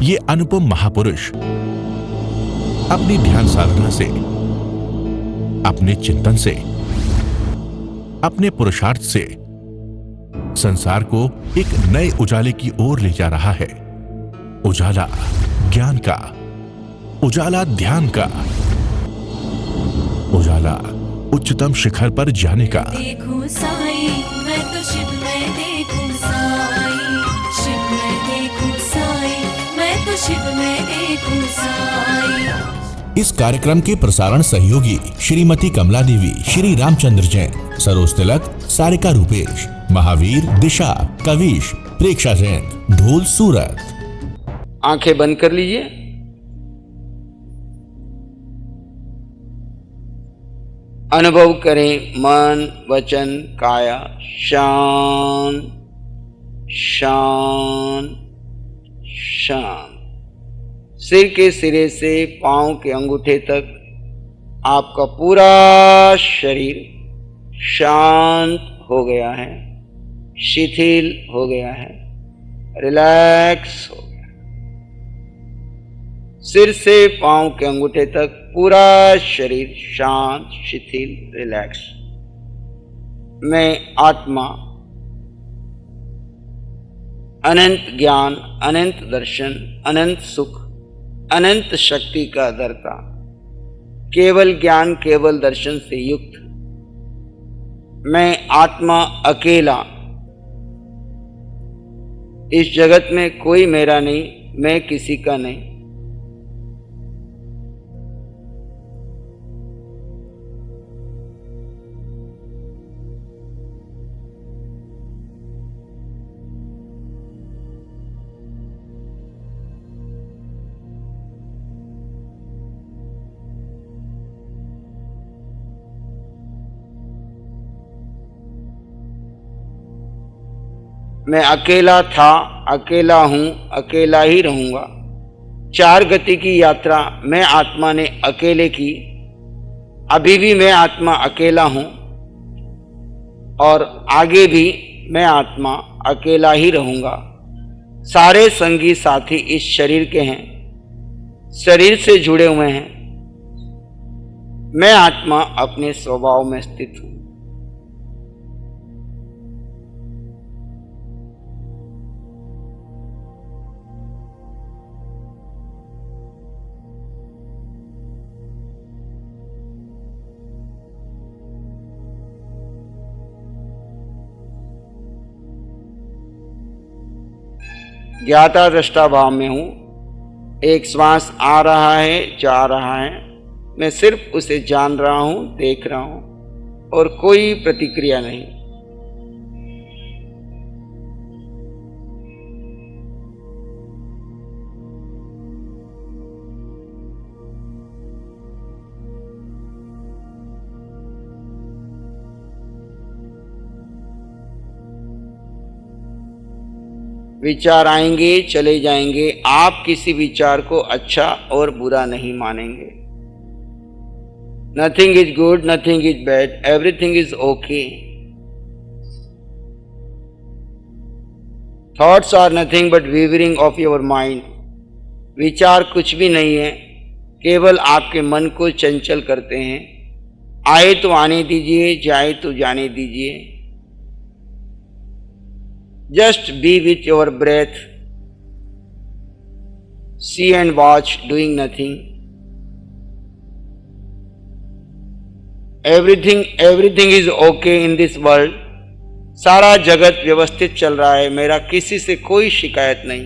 ये अनुपम महापुरुष अपनी ध्यान साधना से, अपने चिंतन से, अपने पुरुषार्थ से संसार को एक नए उजाले की ओर ले जा रहा है। उजाला ज्ञान का, उजाला ध्यान का, उजाला उच्चतम शिखर पर जाने का। देखूं साई, मैं तो शिव में देखूं साई, शिव में देखूं साई, मैं तो शिव में देखूं साई। इस कार्यक्रम के प्रसारण सहयोगी श्रीमती कमला देवी, श्री रामचंद्र जैन, सरोज तिलक, सारिका रूपेश, महावीर, दिशा, कविश, प्रेक्षा जैन, ढोल सूरत। आंखें बंद कर लीजिए। अनुभव करें मन, वचन, काया शांत शांत शांत। सिर के सिरे से पांव के अंगूठे तक आपका पूरा शरीर शांत हो गया है, शिथिल हो गया है, रिलैक्स हो गया। सिर से पांव के अंगूठे तक पूरा शरीर शांत, शिथिल, रिलैक्स। मैं आत्मा अनंत ज्ञान, अनंत दर्शन, अनंत सुख, अनंत शक्ति का धर्ता, केवल ज्ञान, केवल दर्शन से युक्त मैं आत्मा अकेला। इस जगत में कोई मेरा नहीं, मैं किसी का नहीं। मैं अकेला था, अकेला हूं, अकेला ही रहूंगा। चार गति की यात्रा मैं आत्मा ने अकेले की। अभी भी मैं आत्मा अकेला हूं और आगे भी मैं आत्मा अकेला ही रहूंगा। सारे संगी साथी इस शरीर के हैं, शरीर से जुड़े हुए हैं। मैं आत्मा अपने स्वभाव में स्थित हूं। ज्ञाता दृष्टा भाव में हूं। एक श्वास आ रहा है, जा रहा है, मैं सिर्फ उसे जान रहा हूं, देख रहा हूं और कोई प्रतिक्रिया नहीं। विचार आएंगे, चले जाएंगे। आप किसी विचार को अच्छा और बुरा नहीं मानेंगे। Nothing is good, nothing is bad, everything is okay. Thoughts are nothing but wavering of your mind. विचार कुछ भी नहीं है, केवल आपके मन को चंचल करते हैं। आए तो आने दीजिए, जाए तो जाने दीजिए। Just be with your breath. See and watch, doing nothing. Everything is okay in this world. सारा जगत व्यवस्थित चल रहा है, मेरा किसी से कोई शिकायत नहीं।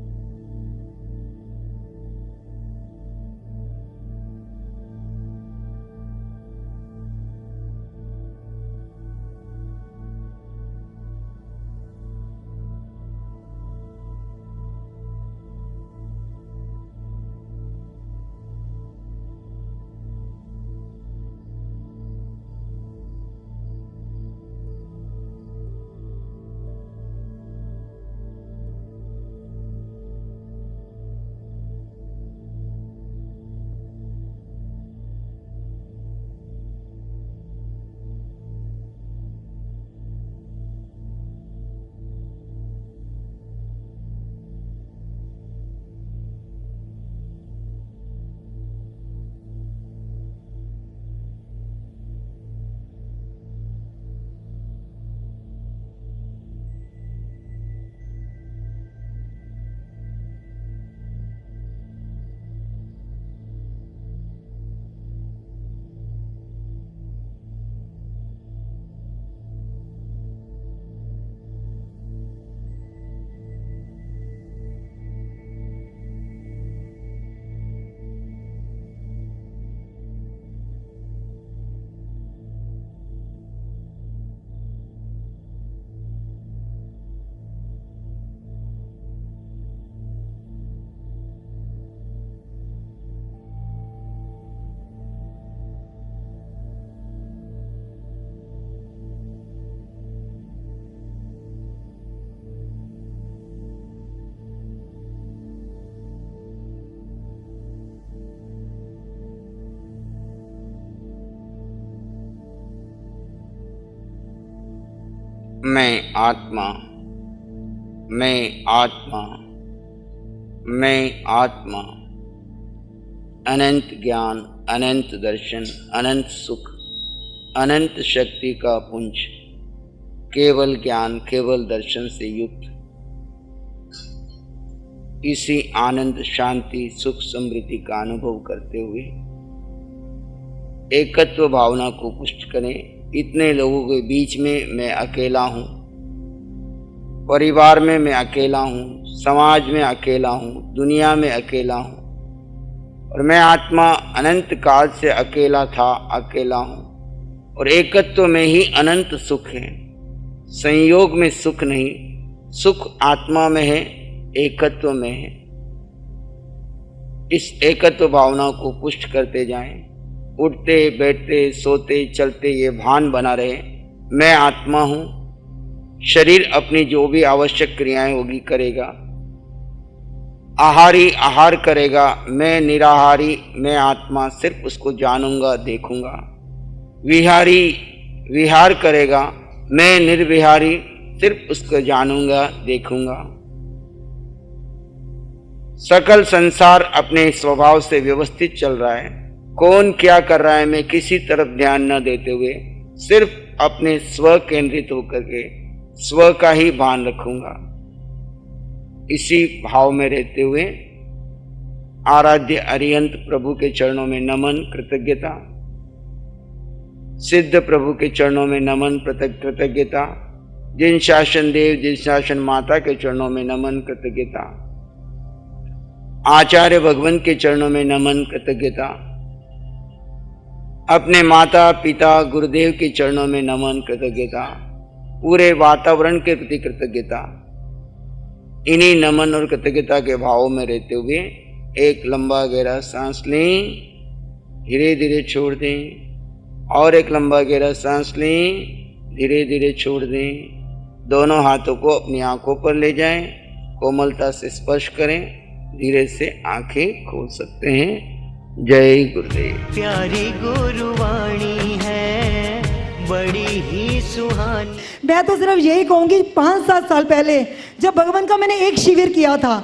मैं आत्मा, मैं आत्मा, मैं आत्मा। अनंत ज्ञान, अनंत दर्शन, अनंत सुख, अनंत शक्ति का पुंज, केवल ज्ञान, केवल दर्शन से युक्त इसी आनंद, शांति, सुख, समृद्धि का अनुभव करते हुए एकत्व भावना को पुष्ट करें। इतने लोगों के बीच में मैं अकेला हूँ, परिवार में मैं अकेला हूँ, समाज में अकेला हूँ, दुनिया में अकेला हूँ, और मैं आत्मा अनंत काल से अकेला था, अकेला हूँ, और एकत्व में ही अनंत सुख है। संयोग में सुख नहीं, सुख आत्मा में है, एकत्व में है। इस एकत्व भावना को पुष्ट करते जाएं। उठते बैठते सोते चलते ये भान बना रहे, मैं आत्मा हूं। शरीर अपनी जो भी आवश्यक क्रियाएं होगी करेगा, आहारी आहार करेगा, मैं निराहारी, मैं आत्मा सिर्फ उसको जानूंगा, देखूंगा। विहारी विहार करेगा, मैं निर्विहारी सिर्फ उसको जानूंगा, देखूंगा। सकल संसार अपने स्वभाव से व्यवस्थित चल रहा है। कौन क्या कर रहा है मैं किसी तरफ ध्यान न देते हुए सिर्फ अपने स्व केंद्रित होकर के स्व का ही भान रखूंगा। इसी भाव में रहते हुए आराध्य अरिहंत प्रभु के चरणों में नमन, कृतज्ञता। सिद्ध प्रभु के चरणों में नमन, कृतज्ञता। जिन शासन देव, जिन शासन माता के चरणों में नमन, कृतज्ञता। आचार्य भगवान के चरणों में नमन, कृतज्ञता। अपने माता पिता गुरुदेव के चरणों में नमन, कृतज्ञता। पूरे वातावरण के प्रति कृतज्ञता। इन्हीं नमन और कृतज्ञता के भाव में रहते हुए एक लंबा गहरा सांस लें, धीरे धीरे छोड़ दें, और एक लंबा गहरा सांस लें, धीरे धीरे छोड़ दें। दोनों हाथों को अपनी आंखों पर ले जाएं, कोमलता से स्पर्श करें, धीरे से आंखें खोल सकते हैं। जय गुरुदेव। प्यारी गुरुवाणी है बड़ी ही सुहानी। मैं तो सिर्फ यही कहूंगी, 5-7 साल पहले जब भगवान का मैंने एक शिविर किया था,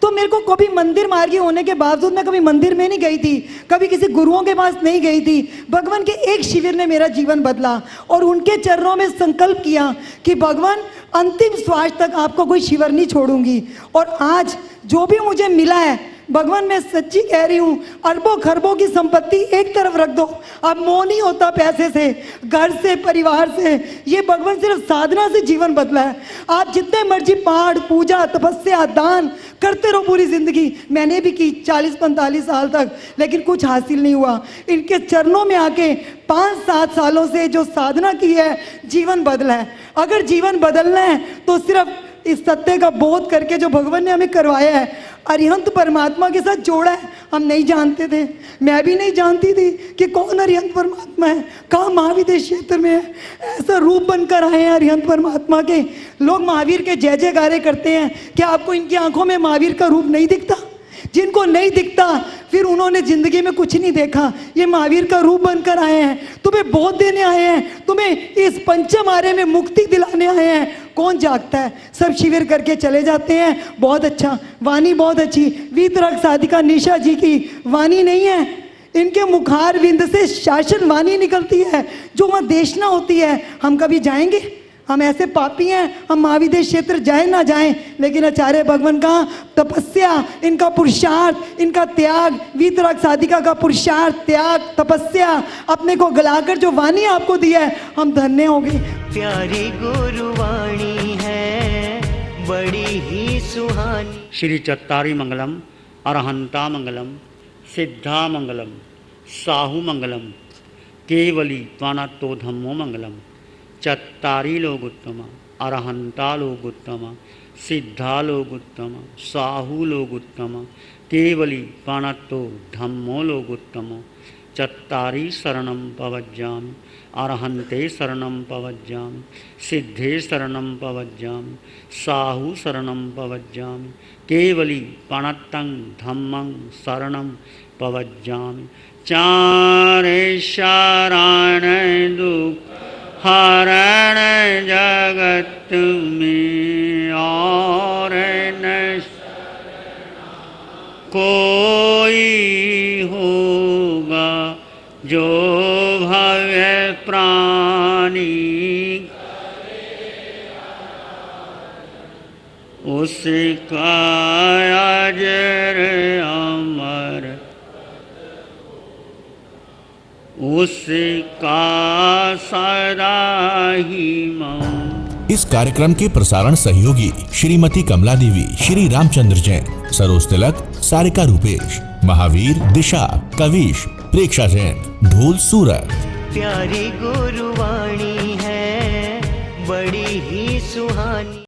तो मेरे को कभी मंदिर मार्गी होने के बावजूद मैं कभी मंदिर में नहीं गई थी, कभी किसी गुरुओं के पास नहीं गई थी। भगवान के एक शिविर ने मेरा जीवन बदला और उनके चरणों में संकल्प किया कि भगवान अंतिम श्वास तक आपको कोई शिविर नहीं छोड़ूंगी। और आज जो भी मुझे मिला है भगवान, मैं सच्ची कह रही हूँ, अरबों खरबों की संपत्ति एक तरफ रख दो, अब मोह नहीं होता पैसे से, घर से, परिवार से। ये भगवान सिर्फ साधना से जीवन बदला है। आप जितने मर्जी पाठ, पूजा, तपस्या, दान करते रहो पूरी जिंदगी। मैंने भी की 40-45 साल तक, लेकिन कुछ हासिल नहीं हुआ। इनके चरणों में आके 5-7 सालों से जो साधना की है, जीवन बदला है। अगर जीवन बदलना है तो सिर्फ इस सत्य का बोध करके जो भगवान ने हमें करवाया है, अरिहंत परमात्मा के साथ जोड़ा है। हम नहीं जानते थे, मैं भी नहीं जानती थी कि कौन अरिहंत परमात्मा है, कहाँ महाविदेश क्षेत्र में है। ऐसा रूप बनकर आए हैं अरिहंत परमात्मा के। लोग महावीर के जय जयकारे करते हैं, क्या आपको इनकी आंखों में महावीर का रूप नहीं दिखता? जिनको नहीं दिखता फिर उन्होंने जिंदगी में कुछ नहीं देखा। ये महावीर का रूप बनकर आए हैं, तुम्हें बोध देने आए हैं, तुम्हें इस पंचम आर्य में मुक्ति दिलाने आए हैं। कौन जागता है? सब शिविर करके चले जाते हैं। बहुत अच्छा, वाणी बहुत अच्छी। वीतराग साधिका निशा जी की वाणी नहीं है, इनके मुखार विंद से शासन वाणी निकलती है, जो वहाँ देशना होती है। हम कभी जाएंगे? हम ऐसे पापी हैं, हम महाविदेश क्षेत्र जाए ना जाएं, लेकिन आचार्य भगवान का तपस्या, इनका पुरुषार्थ, इनका त्याग, वीतराग साधिका का पुरुषार्थ, त्याग, तपस्या, अपने को गलाकर जो वाणी आपको दी है, हम धन्य हो गए। प्यारी गुरुवाणी है बड़ी ही सुहानी। श्री चत्तारी मंगलम, अरहंता मंगलम, सिद्धा मंगलम, साहू मंगलम, केवली त्वानातो धम्मो मंगलम। चत्तारी लोग उत्तम, अरहंता लोग उत्तम, सिद्धा लोग उत्तम, साहू लोग उत्तम, केवली त्वानातो धम्मो लोग उत्तम। चत्तारी शरणं पवज्जामि, अरहन्ते शरणं पवज्जामि, सिद्धे शरणं पवज्जामि, साहू शरणं पवज्जामि, केवली प्रणतं धम्मं शरणं पवज्जामि। चारे शरण दुख हरण जगत में और न कोई होगा जो भव्य प्राणी उसका अजर अमर उसका सदा ही मौन। इस कार्यक्रम के प्रसारण सहयोगी श्रीमती कमला देवी, श्री रामचंद्र जैन, सरोज तिलक, सारिका रूपेश, महावीर, दिशा, कविश, प्रेक्षा जैन, ढोल, सूरत। प्यारी गुरुवाणी है बड़ी ही सुहानी।